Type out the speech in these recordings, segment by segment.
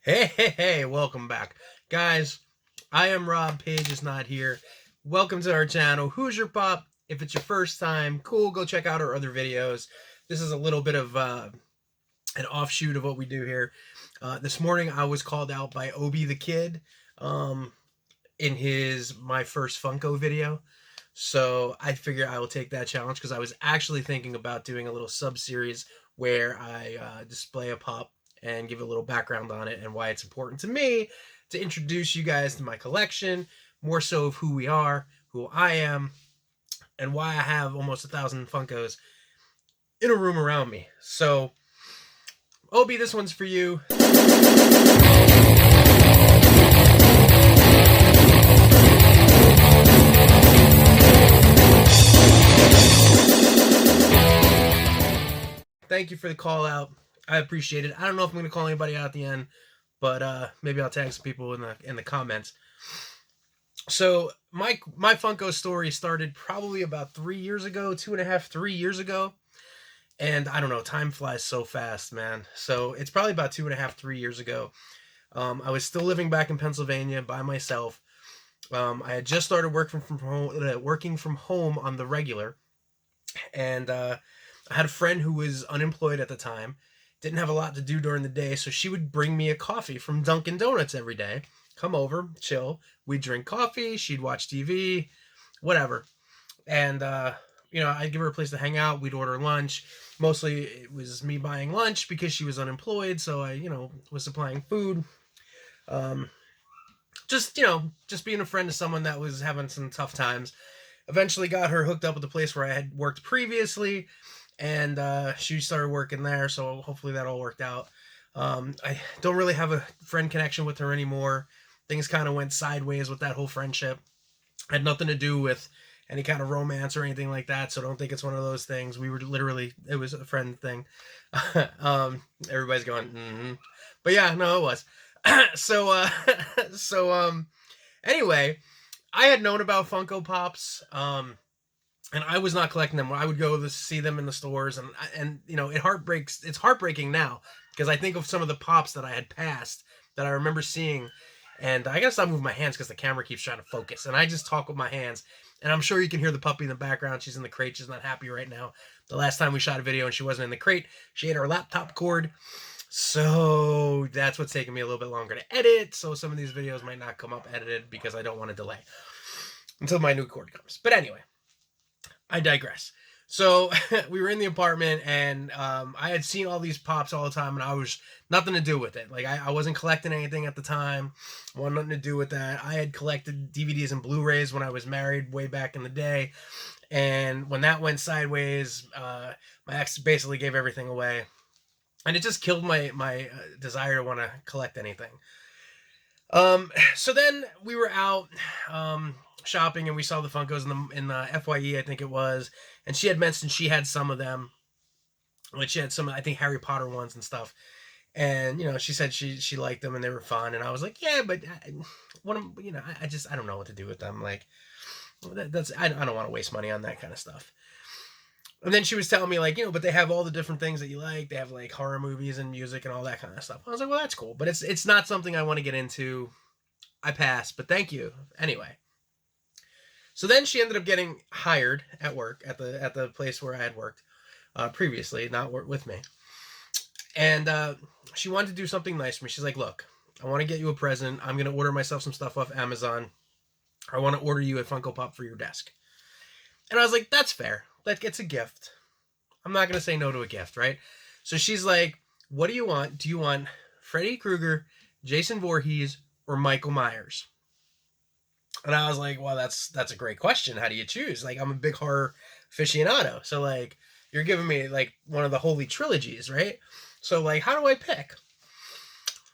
Hey, welcome back. Guys, I am Rob, Paige is not here. Welcome to our channel, Who's Your Pop? If it's your first time, cool, go check out our other videos. This is a little bit of an offshoot of what we do here. This morning I was called out by Obethekidd in his My First Funko video. So I figure I will take that challenge because I was actually thinking about doing a little sub-series where I display a pop and give a little background on it and why it's important to me to introduce you guys to my collection, more so of who we are, who I am, and why I have almost 1,000 Funkos in a room around me. So, Obi, this one's for you. Thank you for the call out. I appreciate it. I don't know if I'm going to call anybody out at the end, but maybe I'll tag some people in the comments. So my Funko story started probably about 3 years ago, 2.5, 3 years ago. And I don't know, time flies so fast, man. So it's probably about 2.5, 3 years ago. I was still living back in Pennsylvania by myself. I had just started working from home on the regular, and I had a friend who was unemployed at the time, didn't have a lot to do during the day, so she would bring me a coffee from Dunkin' Donuts every day. Come over, chill. We'd drink coffee, she'd watch TV, whatever. And, I'd give her a place to hang out. We'd order lunch. Mostly it was me buying lunch because she was unemployed, so I, was supplying food. Just being a friend to someone that was having some tough times. Eventually got her hooked up with the place where I had worked previously, and she started working there, so hopefully that all worked out. I don't really have a friend connection with her anymore. Things kind of went sideways with that whole friendship. Had nothing to do with any kind of romance or anything like that, so don't think it's one of those things. We were literally, it was a friend thing. Everybody's going, mm-hmm. But yeah, no, it was. Anyway, I had known about Funko Pops, and I was not collecting them. I would go to see them in the stores, and it's heartbreaking now because I think of some of the pops that I had passed that I remember seeing, and I gotta stop moving my hands because the camera keeps trying to focus, and I just talk with my hands, and I'm sure you can hear the puppy in the background. She's in the crate. She's not happy right now. The last time we shot a video and she wasn't in the crate, she ate her laptop cord. So that's what's taking me a little bit longer to edit. So some of these videos might not come up edited because I don't want to delay until my new cord comes. But anyway, I digress. So we were in the apartment, and I had seen all these pops all the time, and I was nothing to do with it. Like I wasn't collecting anything at the time. Wanted nothing to do with that. I had collected DVDs and Blu-rays when I was married way back in the day, and when that went sideways, my ex basically gave everything away, and it just killed my desire to want to collect anything. So then we were out shopping, and we saw the Funkos in the FYE, I think it was, and she had mentioned she had some of them. Like she had some, I think, Harry Potter ones and stuff. And she said she liked them and they were fun. And I was like, yeah, but I don't know what to do with them. Like I don't want to waste money on that kind of stuff. And then she was telling me, like, but they have all the different things that you like. They have like horror movies and music and all that kind of stuff. I was like, well, that's cool, but it's not something I want to get into. I passed, but thank you anyway. So then she ended up getting hired at work at the place where I had worked previously, not work with me. And she wanted to do something nice for me. She's like, look, I want to get you a present. I'm going to order myself some stuff off Amazon. I want to order you a Funko Pop for your desk. And I was like, that's fair. That gets a gift. I'm not going to say no to a gift, right? So she's like, what do you want? Do you want Freddy Krueger, Jason Voorhees, or Michael Myers? And I was like, well, that's a great question. How do you choose? Like, I'm a big horror aficionado. So, like, you're giving me, like, one of the holy trilogies, right? So, like, how do I pick?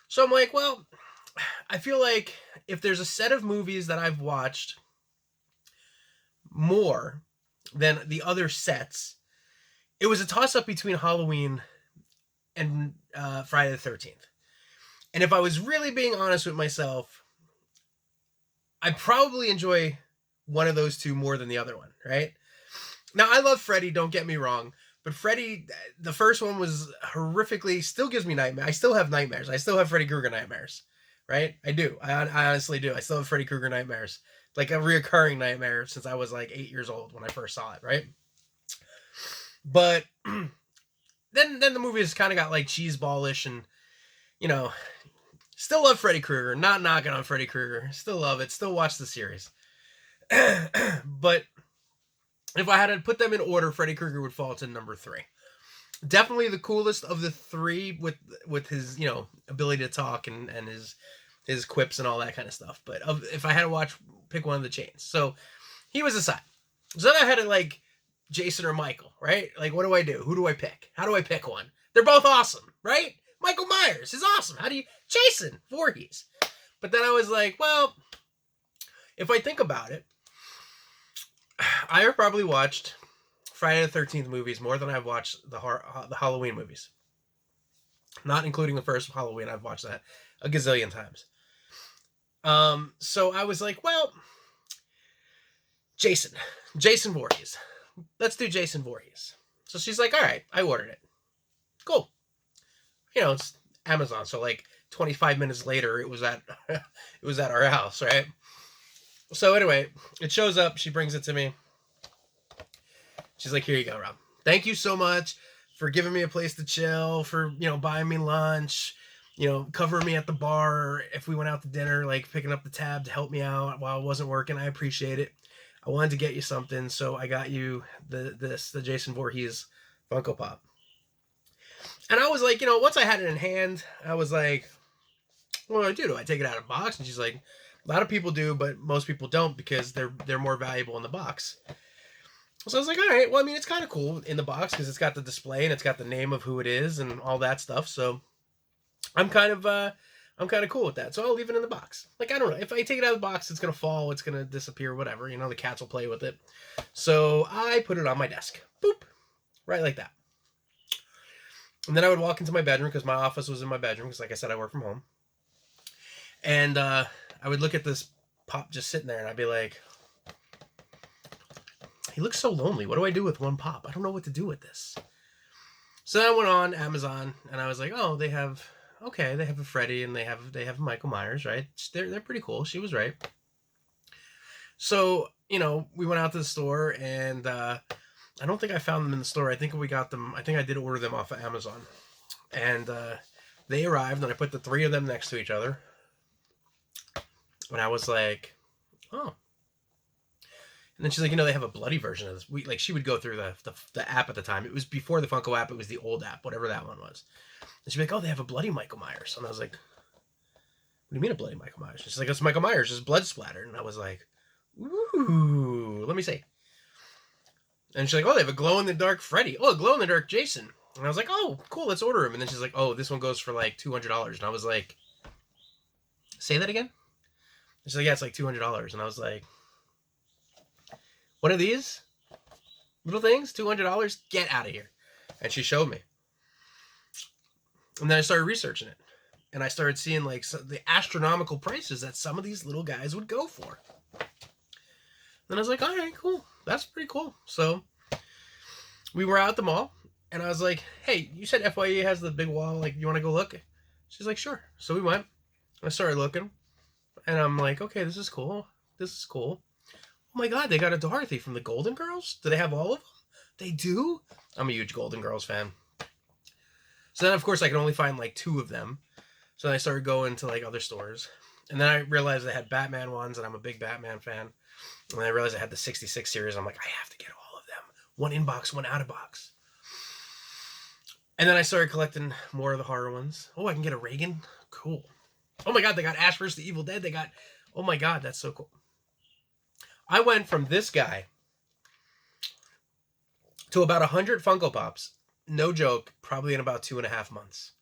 So I'm like, well, I feel like if there's a set of movies that I've watched more than the other sets, it was a toss-up between Halloween and Friday the 13th. And if I was really being honest with myself, I probably enjoy one of those two more than the other one, right? Now, I love Freddy, don't get me wrong, But Freddy, the first one was horrifically, still gives me nightmares. I still have nightmares. I still have Freddy Krueger nightmares, right? I do. I honestly do. I still have Freddy Krueger nightmares, like a reoccurring nightmare since I was like 8 years old when I first saw it, right? But then the movie has kind of got like cheeseballish, and you know, still love Freddy Krueger. Not knocking on Freddy Krueger. Still love it. Still watch the series. But if I had to put them in order, Freddy Krueger would fall to number 3. Definitely the coolest of the 3 with his, ability to talk and his quips and all that kind of stuff. But if I had to pick one of the chains. So he was aside. So then I had to like Jason or Michael, right? Like, what do I do? Who do I pick? How do I pick one? They're both awesome, right? Michael Myers is awesome. How do you... Jason Voorhees. But then I was like, well, if I think about it, I have probably watched Friday the 13th movies more than I've watched the Halloween movies. Not including the first Halloween. I've watched that a gazillion times. So I was like, well, Jason Voorhees. Let's do Jason Voorhees. So she's like, all right, I ordered it. Cool. It's Amazon. So like 25 minutes later, it was at our house, right? So anyway, it shows up. She brings it to me. She's like, here you go, Rob. Thank you so much for giving me a place to chill, for, buying me lunch, covering me at the bar if we went out to dinner, like picking up the tab to help me out while I wasn't working. I appreciate it. I wanted to get you something, so I got you the Jason Voorhees Funko Pop. And I was like, once I had it in hand, I was like, what do I do? Do I take it out of the box? And she's like, a lot of people do, but most people don't because they're more valuable in the box. So I was like, all right, well, I mean, it's kind of cool in the box because it's got the display and it's got the name of who it is and all that stuff. So I'm kind of cool with that. So I'll leave it in the box. Like, I don't know. If I take it out of the box, it's going to fall. It's going to disappear, whatever. The cats will play with it. So I put it on my desk. Boop. Right like that. And then I would walk into my bedroom because my office was in my bedroom because, like I said, I work from home. And I would look at this pop just sitting there and I'd be like, he looks so lonely. What do I do with one pop? I don't know what to do with this. So then I went on Amazon and I was like, oh, they have a Freddy and they have Michael Myers, right? They're pretty cool. She was right. So, we went out to the store and I don't think I found them in the store. I think we got them. I think I did order them off of Amazon. And they arrived and I put the 3 of them next to each other. And I was like, oh. And then she's like, they have a bloody version of this. She would go through the app at the time. It was before the Funko app. It was the old app, whatever that one was. And she'd be like, oh, they have a bloody Michael Myers. And I was like, what do you mean a bloody Michael Myers? She's like, it's Michael Myers, just blood splattered. And I was like, ooh, let me see. And she's like, oh, they have a glow-in-the-dark Freddy. Oh, a glow-in-the-dark Jason. And I was like, oh, cool, let's order him. And then she's like, oh, this one goes for like $200. And I was like, say that again? And she's like, yeah, it's like $200. And I was like, one of these little things, $200? Get out of here. And she showed me. And then I started researching it. And I started seeing like the astronomical prices that some of these little guys would go for. And I was like, all right, cool. That's pretty cool. So we were out at the mall. And I was like, hey, you said FYE has the big wall. Like, you want to go look? She's like, sure. So we went. I started looking. And I'm like, okay, this is cool. This is cool. Oh my God, they got a Dorothy from the Golden Girls? Do they have all of them? They do? I'm a huge Golden Girls fan. So then, of course, I could only find like 2 of them. So then I started going to like other stores. And then I realized they had Batman ones, and I'm a big Batman fan. And then I realized I had the 66 series. I'm like, I have to get all of them. One in box, one out of box. And then I started collecting more of the horror ones. Oh, I can get a Reagan? Cool. Oh my God, they got Ash vs. the Evil Dead. They got... Oh my God, that's so cool. I went from this guy to about 100 Funko Pops, no joke, probably in about 2.5 months.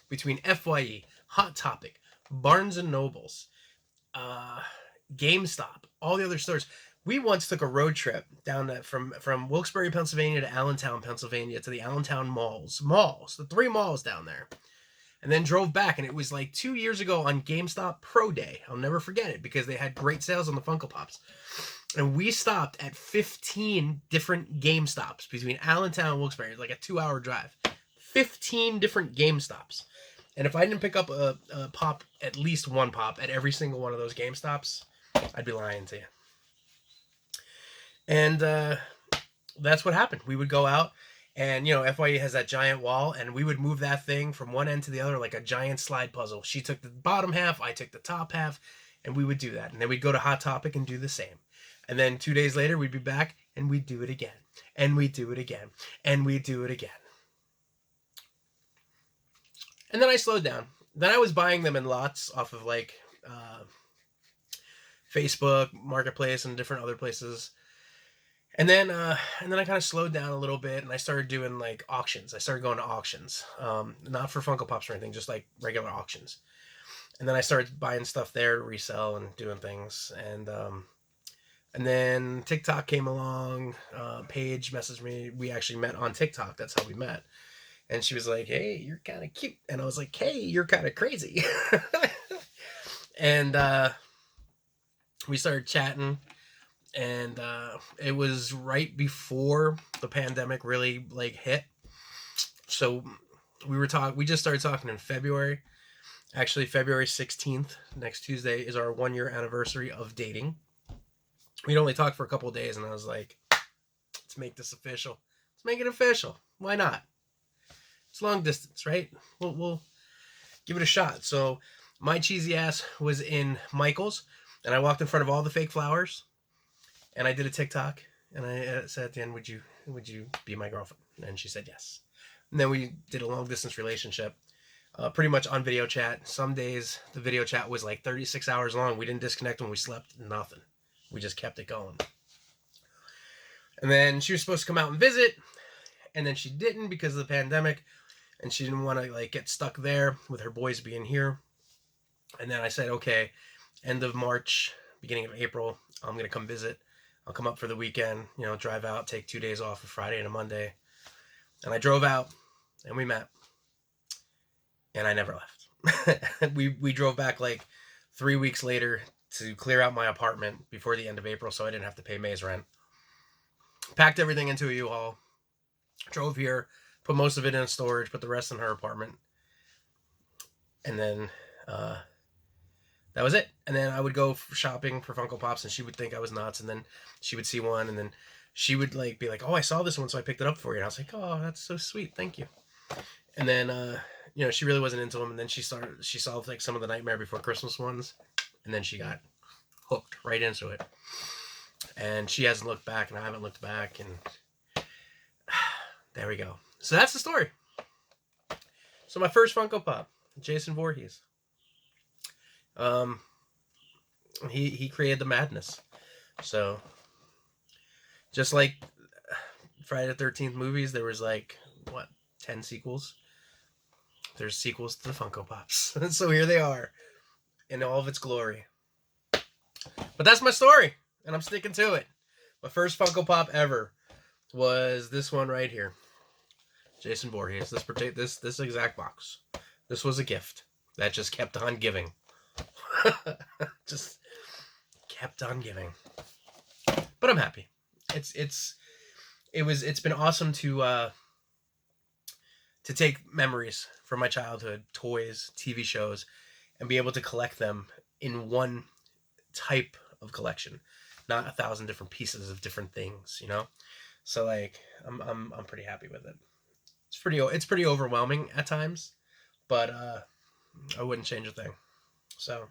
Between FYE, Hot Topic, Barnes & Nobles, GameStop, all the other stores. We once took a road trip down from Wilkes-Barre, Pennsylvania to Allentown, Pennsylvania to the Allentown malls, the 3 malls down there. And then drove back, and it was like 2 years ago on GameStop Pro Day. I'll never forget it because they had great sales on the Funko Pops. And we stopped at 15 different Game Stops between Allentown and Wilkes-Barre, like a 2-hour drive. 15 different Game Stops. And if I didn't pick up a pop, at least one pop at every single one of those Game Stops, I'd be lying to you. And that's what happened. We would go out, and FYE has that giant wall, and we would move that thing from one end to the other like a giant slide puzzle. She took the bottom half, I took the top half, and we would do that. And then we'd go to Hot Topic and do the same. And then 2 days later, we'd be back, and we'd do it again. And we'd do it again. And we'd do it again. And then I slowed down. Then I was buying them in lots off of like Facebook, Marketplace, and different other places. And then I kind of slowed down a little bit, and I started doing like auctions. I started going to auctions, not for Funko Pops or anything, just like regular auctions. And then I started buying stuff there to resell and doing things. And then TikTok came along. Paige messaged me. We actually met on TikTok. That's how we met. And she was like, "Hey, you're kind of cute." And I was like, "Hey, you're kind of crazy." And we started chatting. And it was right before the pandemic really like hit. So we just started talking in February. Actually, February 16th, next Tuesday, is our 1-year anniversary of dating. We'd only talked for a couple of days, and I was like, let's make this official. Let's make it official. Why not? It's long distance, right? We'll give it a shot. So my cheesy ass was in Michael's, and I walked in front of all the fake flowers, and I did a TikTok, and I said at the end, would you be my girlfriend? And she said yes. And then we did a long distance relationship, pretty much on video chat. Some days the video chat was like 36 hours long. We didn't disconnect when we slept, nothing. We just kept it going. And then she was supposed to come out and visit, and then she didn't because of the pandemic, and she didn't want to like get stuck there with her boys being here. And then I said, okay, end of March, beginning of April, I'm going to come visit. I'll come up for the weekend, drive out, take 2 days off, a Friday and a Monday. And I drove out, and we met. And I never left. we drove back like 3 weeks later to clear out my apartment before the end of April so I didn't have to pay May's rent. Packed everything into a U-Haul. Drove here, put most of it in storage, put the rest in her apartment. And then that was it. And then I would go shopping for Funko Pops, and she would think I was nuts. And then she would see one, and then she would like be like, "Oh, I saw this one, so I picked it up for you." And I was like, "Oh, that's so sweet, thank you." And then she really wasn't into them. And then she saw like some of the Nightmare Before Christmas ones, and then she got hooked right into it. And she hasn't looked back, and I haven't looked back, and there we go. So that's the story. So my first Funko Pop, Jason Voorhees. He created the madness. So just like Friday the 13th movies, there was like 10 sequels. There's sequels to the Funko Pops. So here they are in all of its glory. But that's my story, and I'm sticking to it. My first Funko Pop ever was this one right here. Jason Voorhees. This exact box. This was a gift that just kept on giving. Just kept on giving. But I'm happy. It's been awesome to take memories from my childhood, toys, TV shows, and be able to collect them in one type of collection, not 1,000 different pieces of different things, So like I'm pretty happy with it. It's pretty overwhelming at times, but I wouldn't change a thing. So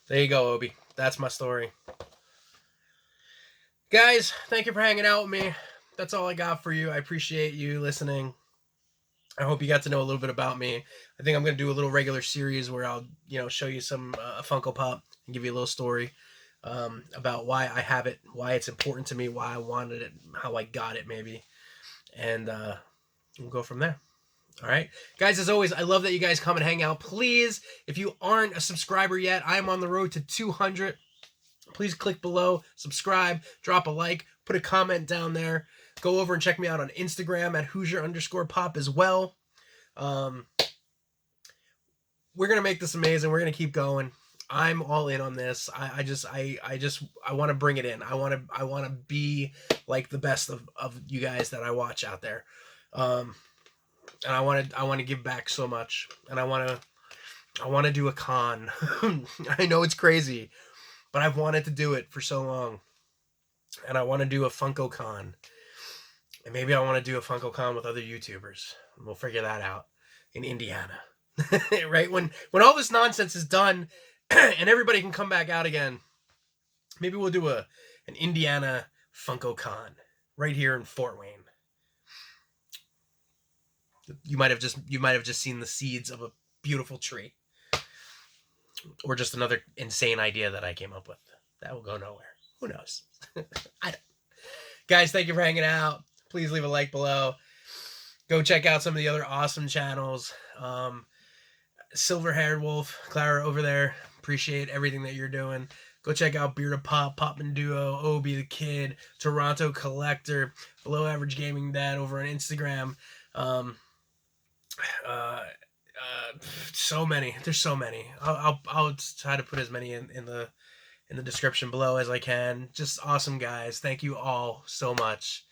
there you go, Obi. That's my story. Guys, thank you for hanging out with me. That's all I got for you. I appreciate you listening. I hope you got to know a little bit about me. I think I'm going to do a little regular series where I'll, show you some Funko Pop and give you a little story about why I have it, why it's important to me, why I wanted it, how I got it maybe. And we'll go from there. All right. Guys, as always, I love that you guys come and hang out. Please, if you aren't a subscriber yet, I am on the road to 200. Please click below, subscribe, drop a like, put a comment down there. Go over and check me out on Instagram at Hoosier_Pop as well. We're going to make this amazing. We're going to keep going. I'm all in on this. I want to bring it in. I want to be like the best of you guys that I watch out there. Um, and I want to give back so much. And I want to do a con. I know it's crazy, but I've wanted to do it for so long. And I want to do a Funko Con. And maybe I want to do a Funko Con with other YouTubers. We'll figure that out in Indiana. Right? When all this nonsense is done and everybody can come back out again, maybe we'll do an Indiana Funko Con right here in Fort Wayne. You might have just seen the seeds of a beautiful tree. Or just another insane idea that I came up with. That will go nowhere. Who knows? I don't. Guys, thank you for hanging out. Please leave a like below. Go check out some of the other awesome channels. Silver Haired Wolf, Clara over there. Appreciate everything that you're doing. Go check out BeardofPop, Poppin Duo, Obethekidd, Toronto Collector, Below Average Gaming Dad over on Instagram. So many. There's so many. I'll try to put as many in the description below as I can. Just awesome guys. Thank you all so much.